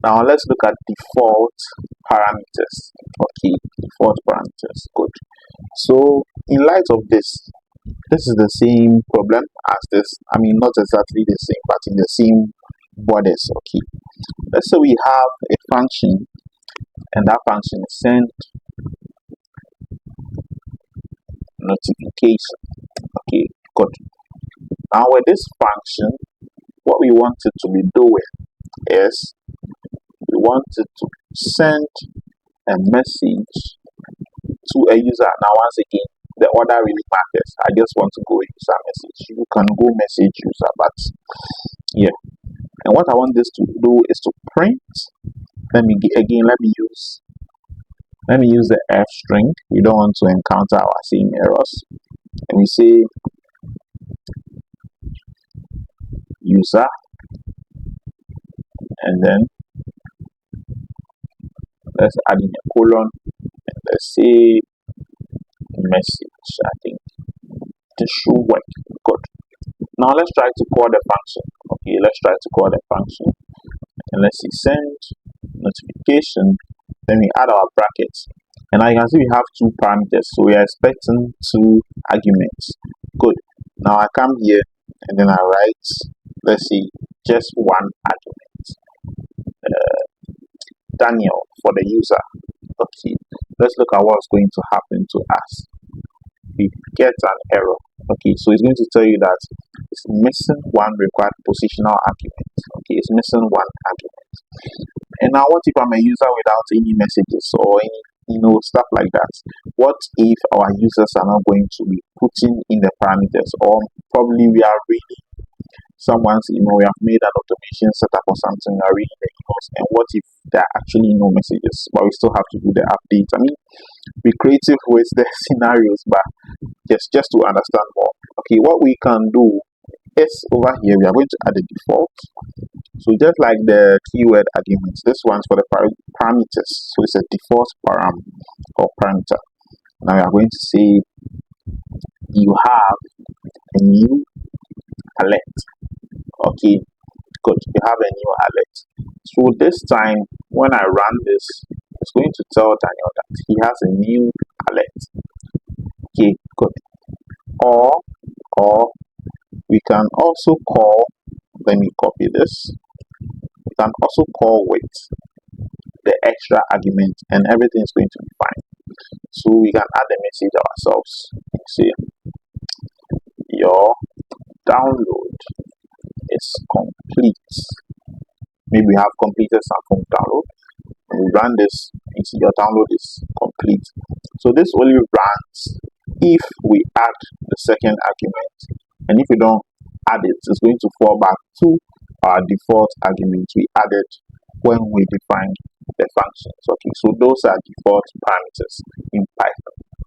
Now let's look at default parameters. Okay, default parameters. Good. So in light of this is the same problem as this. I mean, not exactly the same, but in the same borders. Okay. Let's say we have a function, and that function is send notification. Okay, good. Now with this function, what we want it to be doing is we want it to send a message to a user. Now once again, the order really matters. I just want to go user message. You can go message user, but yeah. And what I want this to do is to print. Let me use the f string. We don't want to encounter our same errors. And we say user, and then let's add in a colon, and let's say message. I think this should work. Good. Now let's try to call the function. Okay, let's try to call the function, and let's see send notification. Then we add our brackets, and now you can see we have two parameters, so we are expecting two arguments. Good. Now I come here and then I write, let's see, just one argument, Daniel, for the user. Okay, let's look at what's going to happen to us. We get an error. Okay, so it's going to tell you that it's missing one required positional argument. Okay, it's missing one argument. And now what if I'm a user without any messages or any stuff like that? What if our users are not going to be putting in the parameters, or probably we are reading someone's email, we have made an automation setup or something, we are reading the emails, and what if there are actually no messages, but we still have to do the update? I mean, be creative with the scenarios, but just to understand more. Okay, what we can do is over here we are going to add a default. So just like the keyword arguments, this one's for the parameters. So it's a default param or parameter. Now we are going to say you have a new alert. Okay, good. You have a new alert. So this time when I run this, it's going to tell Daniel that he has a new alert. Okay, good. Or we can also call, let me copy this. We can also call with the extra argument, and everything is going to be fine. So we can add the message ourselves. Say your download is complete. Maybe we have completed some download. When we run this, you see your download is complete. So this only runs if we add the second argument, and if we don't add it, it's going to fall back to our default argument we added when we defined the functions. Okay, so those are default parameters in Python.